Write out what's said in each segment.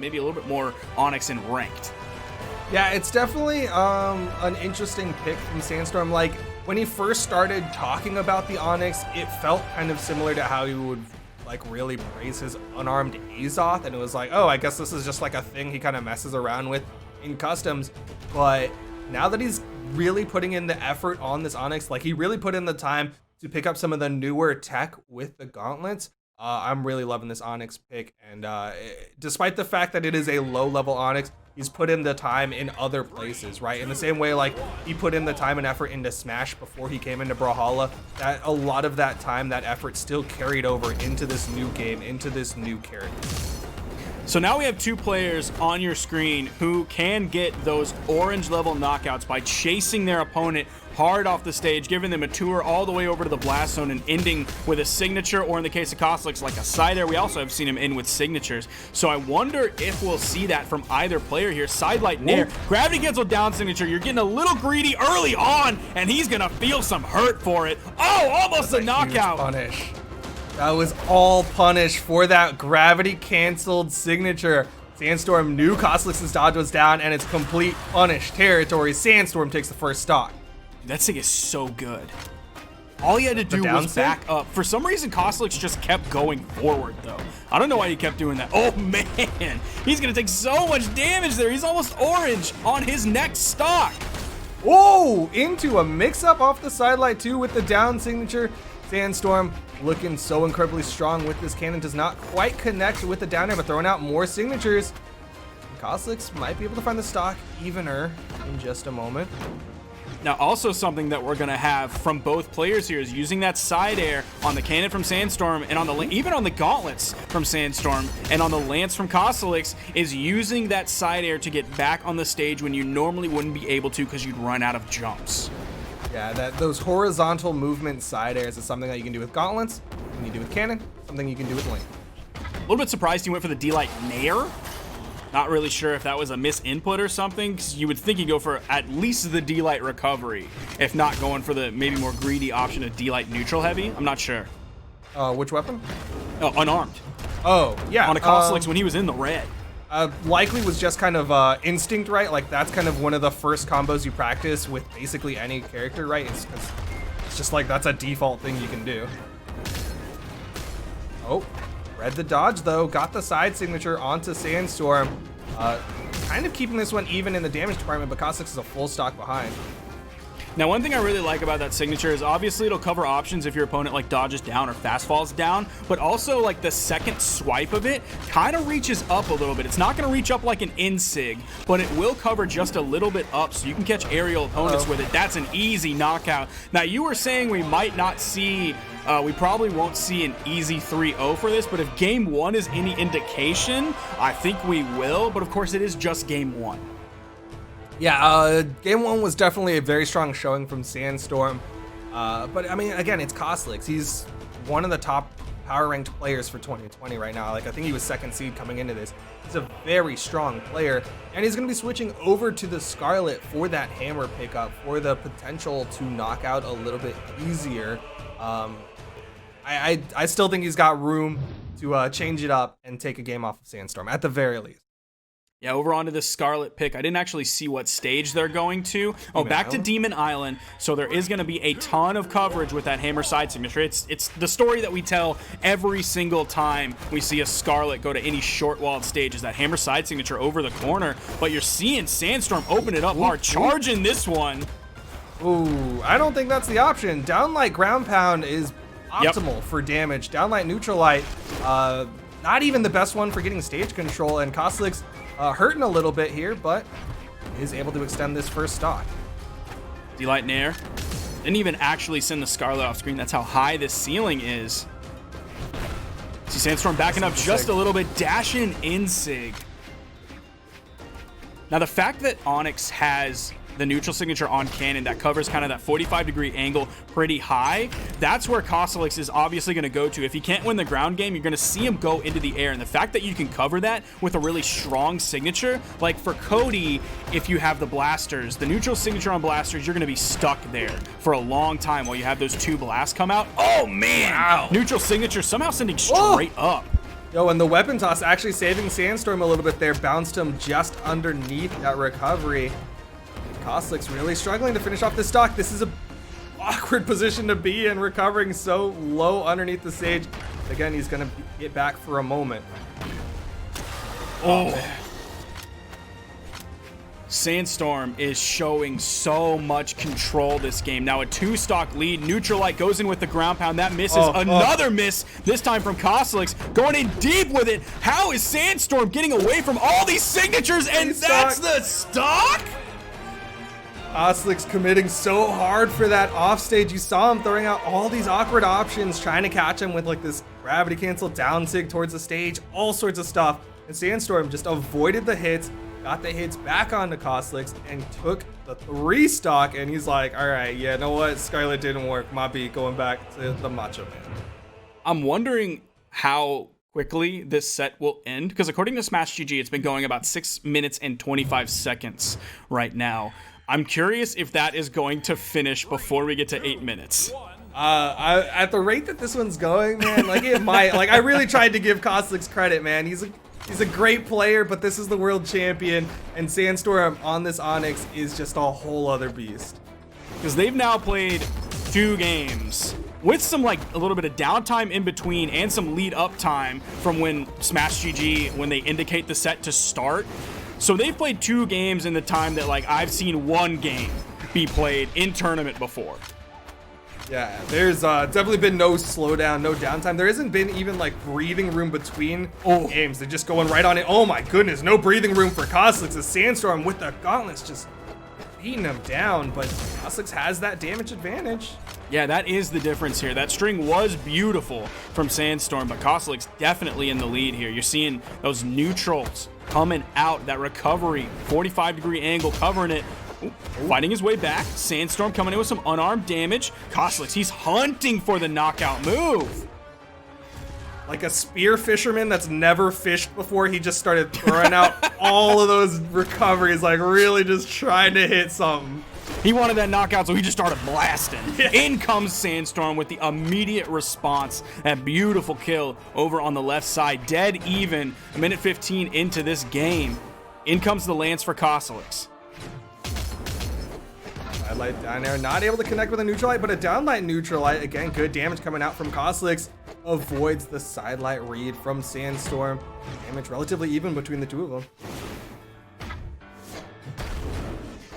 maybe a little bit more Onyx in ranked. Yeah, it's definitely an interesting pick from Sandstorm. Like, when he first started talking about the Onyx, it felt kind of similar to how he would like really praise his unarmed Azoth, and it was like, oh, I guess this is just like a thing he kind of messes around with in customs. But now that he's really putting in the effort on this Onyx, like he really put in the time to pick up some of the newer tech with the gauntlets, I'm really loving this Onyx pick. And despite the fact that it is a low level Onyx, he's put in the time in other places, right? In the same way, like he put in the time and effort into Smash before he came into Brawlhalla, that a lot of that time, that effort still carried over into this new game, into this new character. So now we have two players on your screen who can get those orange level knockouts by chasing their opponent hard off the stage, giving them a tour all the way over to the blast zone and ending with a signature, or in the case of Cosolix, like a side air. We also have seen him end with signatures. So I wonder if we'll see that from either player here. Sidelight Nair, gravity cancel down signature. You're getting a little greedy early on, and he's gonna feel some hurt for it. Oh, almost a knockout. Punish. That was all punish for that gravity canceled signature. Sandstorm knew Cosolix's dodge was down, and it's complete punish territory. Sandstorm takes the first stock. That thing is so good. All he had to do was back up. For some reason, Cosolix just kept going forward, though. I don't know why he kept doing that. Oh, man. He's going to take so much damage there. He's almost orange on his next stock. Whoa! Into a mix-up off the sidelight, too, with the down signature. Sandstorm looking so incredibly strong with this cannon. Does not quite connect with the down air, but throwing out more signatures. Cosolix might be able to find the stock evener in just a moment. Now, also something that we're going to have from both players here is using that side air on the cannon from Sandstorm, and on the even on the gauntlets from Sandstorm, and on the lance from Cosolix, is using that side air to get back on the stage when you normally wouldn't be able to because you'd run out of jumps. Yeah, those horizontal movement side airs is something that you can do with gauntlets, something you do with cannon, something you can do with link. A little bit surprised he went for the D-Light Nair. Not really sure if that was a misinput or something, because you would think he'd go for at least the D-Light recovery, if not going for the maybe more greedy option of D-Light neutral heavy. I'm not sure. Which weapon? Oh, unarmed. Oh, yeah. On a Cosolix when he was in the red. Likely was just kind of instinct, right? Like that's kind of one of the first combos you practice with basically any character, right? It's just like that's a default thing you can do. Oh. Read the dodge though, got the side signature onto Sandstorm. Kind of keeping this one even in the damage department, but Cosolix is a full stock behind. Now, one thing I really like about that signature is obviously it'll cover options if your opponent like dodges down or fast falls down, but also like the second swipe of it kind of reaches up a little bit. It's not going to reach up like an in-sig, but it will cover just a little bit up so you can catch aerial opponents with it. That's an easy knockout. Now, you were saying we might not see, we probably won't see an easy 3-0 for this, but if game one is any indication, I think we will, but of course it is just game one. Yeah, game one was definitely a very strong showing from Sandstorm. But I mean, again, it's Cosolix. He's one of the top power ranked players for 2020 right now. Like, I think he was second seed coming into this. He's a very strong player, and he's going to be switching over to the Scarlet for that hammer pickup, for the potential to knock out a little bit easier. I still think he's got room to change it up and take a game off of Sandstorm, at the very least. Yeah, over onto the Scarlet pick. I didn't actually see what stage they're going to. Oh, back to Demon Island. So there is going to be a ton of coverage with that hammer side signature. It's the story that we tell every single time we see a Scarlet go to any short-walled stage, is that hammer side signature over the corner. But you're seeing Sandstorm open it up hard, charging this one. Ooh, I don't think that's the option. Downlight ground pound is optimal for damage. Downlight neutral light, not even the best one for getting stage control, and Cosolix hurting a little bit here, but is able to extend this first stock. D-Light Nair. Didn't even actually send the Scarlet off screen. That's how high this ceiling is. See Sandstorm backing up just a little bit, dashing in sig. Now the fact that Onyx has the neutral signature on cannon that covers kind of that 45-degree angle pretty high, that's where Cosolix is obviously going to go to. If he can't win the ground game, you're going to see him go into the air, and the fact that you can cover that with a really strong signature, like for Cody, if you have the blasters, the neutral signature on blasters, you're going to be stuck there for a long time while you have those two blasts come out. Oh man, wow. Neutral signature somehow sending straight up. Yo, and the weapon toss actually saving Sandstorm a little bit there. Bounced him just underneath that recovery. Cosolix really struggling to finish off this stock. This is a awkward position to be in, recovering so low underneath the stage. Again, he's gonna get back for a moment. Oh. Sandstorm is showing so much control this game. Now a 2-stock lead. Neutral Light goes in with the ground pound. That misses. Another miss, this time from Cosolix. Going in deep with it. How is Sandstorm getting away from all these signatures? And that's the stock? Cosolix committing so hard for that offstage. You saw him throwing out all these awkward options, trying to catch him with like this gravity cancel down sig towards the stage, all sorts of stuff. And Sandstorm just avoided the hits, got the hits back onto Cosolix, and took the 3-stock. And he's like, all right, yeah, you know what? Scarlet didn't work. My beat going back to the Macho Man. I'm wondering how quickly this set will end, because according to Smash GG, it's been going about 6 minutes and 25 seconds right now. I'm curious if that is going to finish before we get to 8 minutes. At the rate that this one's going, man, like it might. Like I really tried to give Cosolix credit, man. He's a great player, but this is the world champion, and Sandstorm on this Onyx is just a whole other beast. Because they've now played 2 games with some like a little bit of downtime in between and some lead up time from when Smash GG, when they indicate the set to start. So they've played 2 games in the time that like I've seen 1 game be played in tournament before. Yeah, there's definitely been no slowdown, no downtime. There hasn't been even like breathing room between games. They're just going right on it. Oh my goodness, no breathing room for Cosolix. A Sandstorm with the gauntlets just beating him down, but Cosolix has that damage advantage. Yeah, that is the difference here. That string was beautiful from Sandstorm, but Cosolix definitely in the lead here. You're seeing those neutrals coming out, that recovery, 45-degree angle covering it. Fighting his way back. Sandstorm coming in with some unarmed damage. Cosolix, he's hunting for the knockout move. Like a spear fisherman that's never fished before, he just started throwing out all of those recoveries, like really just trying to hit something. He wanted that knockout, so he just started blasting. Yeah. In comes Sandstorm with the immediate response. That beautiful kill over on the left side. Dead even, a minute 15 into this game. In comes the lance for Cosolix. Light down there, not able to connect with a neutral light, but a downlight neutral light. Again, good damage coming out from Cosolix. Avoids the side light read from Sandstorm. Damage relatively even between the 2 of them.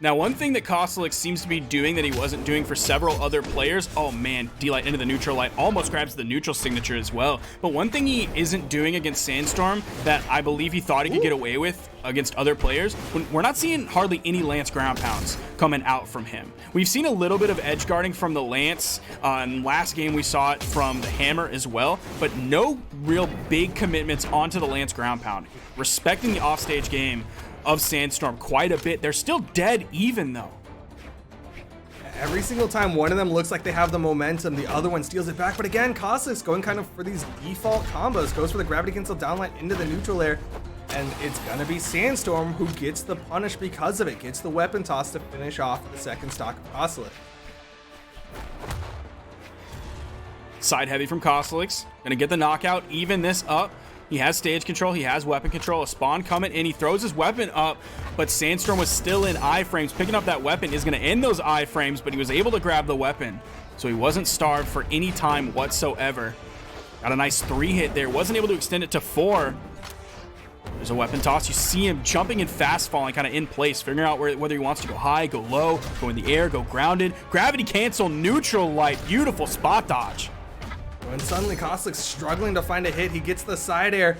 Now, one thing that Cosolix seems to be doing that he wasn't doing for several other players, oh man, D-Light into the neutral light, almost grabs the neutral signature as well. But one thing he isn't doing against Sandstorm that I believe he thought he could get away with against other players, we're not seeing hardly any Lance ground pounds coming out from him. We've seen a little bit of edge guarding from the Lance. In last game, we saw it from the Hammer as well, but no real big commitments onto the Lance ground pound. Respecting the offstage game of Sandstorm quite a bit. They're still dead even though. Every single time one of them looks like they have the momentum, the other one steals it back. But again, Cosolix going kind of for these default combos, goes for the gravity cancel downlight into the neutral layer, and it's gonna be Sandstorm who gets the punish because of it, gets the weapon toss to finish off the 2nd stock of Cosolix. Side heavy from Cosolix, gonna get the knockout, even this up. He has stage control, he has weapon control, a spawn coming, and he throws his weapon up, but Sandstorm was still in iframes. Picking up that weapon is gonna end those iframes, but he was able to grab the weapon, so he wasn't starved for any time whatsoever. Got a nice 3 hit there, wasn't able to extend it to 4. There's a weapon toss. You see him jumping and fast falling kind of in place, figuring out whether he wants to go high, go low, go in the air, go grounded. Gravity cancel, neutral light, beautiful spot dodge. And suddenly Cosolix struggling to find a hit. He gets the side air,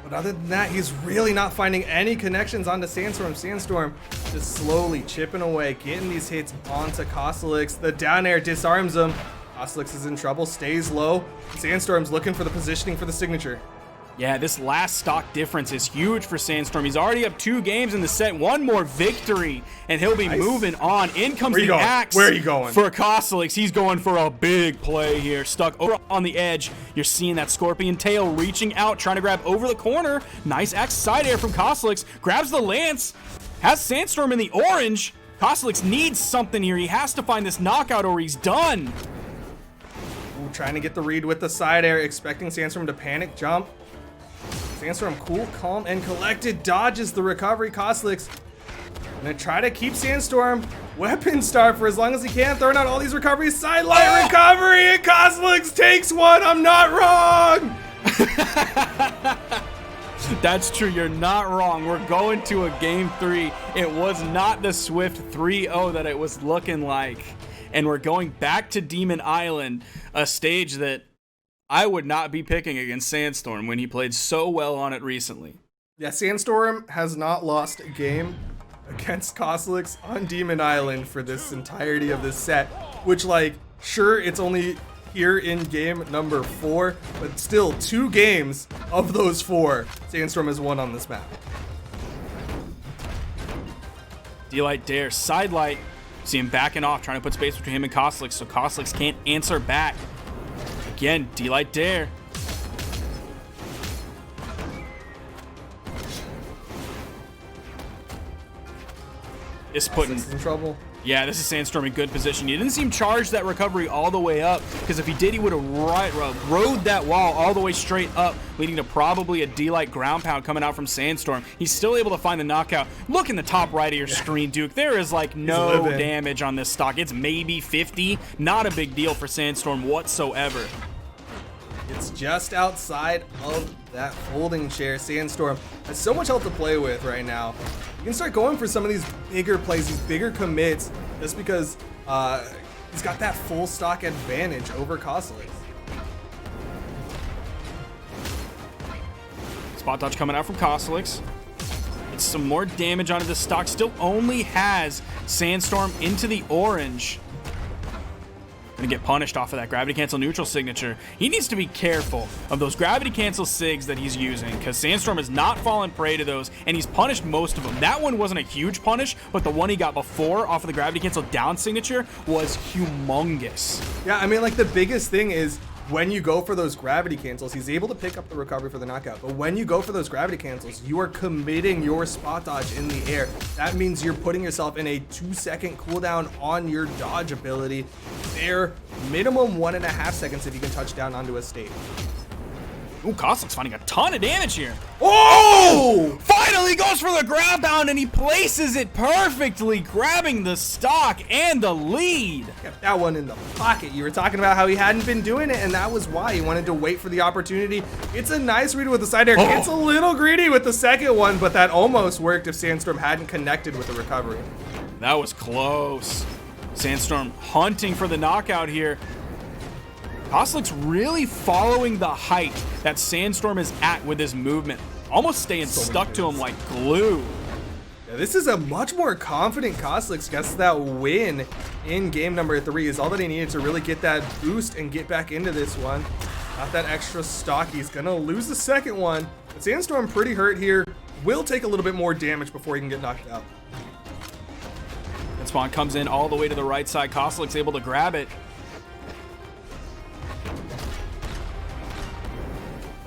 but other than that, he's really not finding any connections onto Sandstorm. Sandstorm just slowly chipping away, getting these hits onto Cosolix. The down air disarms him. Cosolix is in trouble, stays low. Sandstorm's looking for the positioning for the signature. Yeah, this last stock difference is huge for Sandstorm. He's already up 2 games in the set. 1 more victory, and he'll be moving on. In comes the axe. Where are you going? For Cosolix, he's going for a big play here. Stuck over on the edge. You're seeing that scorpion tail reaching out, trying to grab over the corner. Nice axe side air from Cosolix. Grabs the lance. Has Sandstorm in the orange. Cosolix needs something here. He has to find this knockout or he's done. Ooh, trying to get the read with the side air, expecting Sandstorm to panic jump. Sandstorm, cool, calm, and collected, dodges the recovery. Cosolix gonna try to keep Sandstorm weapon star for as long as he can, throwing out all these recoveries. Sidelight recovery, and Cosolix takes one. I'm not wrong. That's true. You're not wrong. We're going to a game 3. It was not the Swift 3-0 that it was looking like. And we're going back to Demon Island, a stage that I would not be picking against Sandstorm when he played so well on it recently. Yeah, Sandstorm has not lost a game against Cosolix on Demon Island for this entirety of this set, which, like, sure, it's only here in game number 4, but still 2 games of those 4 Sandstorm has won on this map. D-Light Dare, Sidelight. See him backing off, trying to put space between him and Cosolix, so Cosolix can't answer back. Again, D-Light Dare. This putting in trouble. Yeah, this is Sandstorm in good position. He didn't seem charged that recovery all the way up, because if he did, he would have rode that wall all the way straight up, leading to probably a D-Light ground pound coming out from Sandstorm. He's still able to find the knockout. Look in the top right of your screen, Duke. There is like no damage on this stock. It's maybe 50. Not a big deal for Sandstorm whatsoever. It's just outside of that folding chair. Sandstorm has so much health to play with right now. You can start going for some of these bigger plays, these bigger commits, just because he's got that full stock advantage over Cosolix. Spot dodge coming out from Cosolix. It's some more damage onto the stock. Still only has Sandstorm into the orange. Gonna get punished off of that gravity cancel neutral signature. He needs to be careful of those gravity cancel sigs that he's using, because Sandstorm has not fallen prey to those, and he's punished most of them. That one wasn't a huge punish, but the one he got before off of the gravity cancel down signature was humongous. Yeah, I mean, like, the biggest thing is when you go for those gravity cancels, he's able to pick up the recovery for the knockout. But when you go for those gravity cancels, you are committing your spot dodge in the air. That means you're putting yourself in a 2-second cooldown on your dodge ability. There, minimum 1.5 seconds if you can touch down onto a stage. Ooh, Cosolix finding a ton of damage here. Oh! Finally goes for the ground pound, and he places it perfectly, grabbing the stock and the lead. Kept that one in the pocket. You were talking about how he hadn't been doing it, and that was why he wanted to wait for the opportunity. It's a nice read with the side air. It's a little greedy with the second one, but that almost worked if Sandstorm hadn't connected with the recovery. That was close. Sandstorm hunting for the knockout here. Cosolix really following the height that Sandstorm is at with his movement, almost staying stuck to him like glue. Yeah, this is a much more confident Cosolix. Gets that win in game number 3 is all that he needed to really get that boost and get back into this one. Got that extra stock. He's gonna lose the second one, but Sandstorm pretty hurt here. Will take a little bit more damage before he can get knocked out. And Spawn comes in all the way to the right side. Cosolix able to grab it.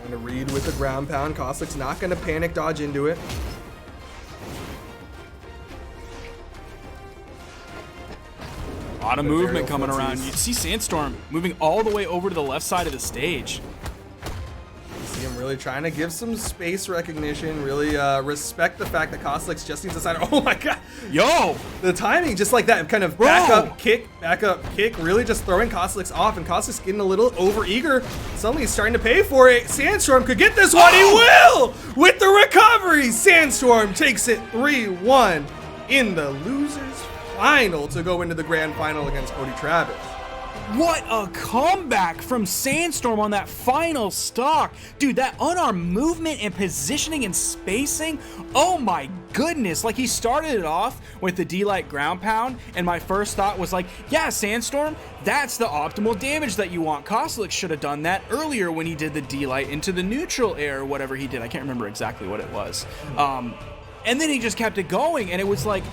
To read with the ground pound. Cosolix not going to panic dodge into it. A lot of movement coming around. You see Sandstorm moving all the way over to the left side of the stage. You see him really trying to give some space recognition, really respect the fact that Cosolix just needs to side. Oh my god. Yo! The timing, just like that, kind of back up, kick, really just throwing Cosolix off, and Cosolix getting a little over-eager. Suddenly he's starting to pay for it. Sandstorm could get this one. He will! With the recovery, Sandstorm takes it 3-1 in the losers final to go into the grand final against Cody Travis. What a comeback from Sandstorm on that final stock. Dude, that unarmed movement and positioning and spacing, oh my goodness. Like, he started it off with the D-Light ground pound, and my first thought was like, yeah, Sandstorm, that's the optimal damage that you want. Cosolix should have done that earlier when he did the D-Light into the neutral air or whatever he did. I can't remember exactly what it was. And then he just kept it going, and it was like,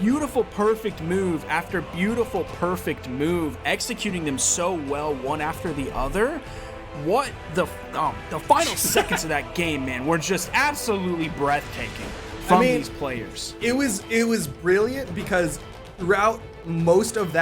beautiful, perfect move after beautiful, perfect move, executing them so well one after the other. What the final seconds of that game, man, were just absolutely breathtaking from these players. It was brilliant because throughout most of that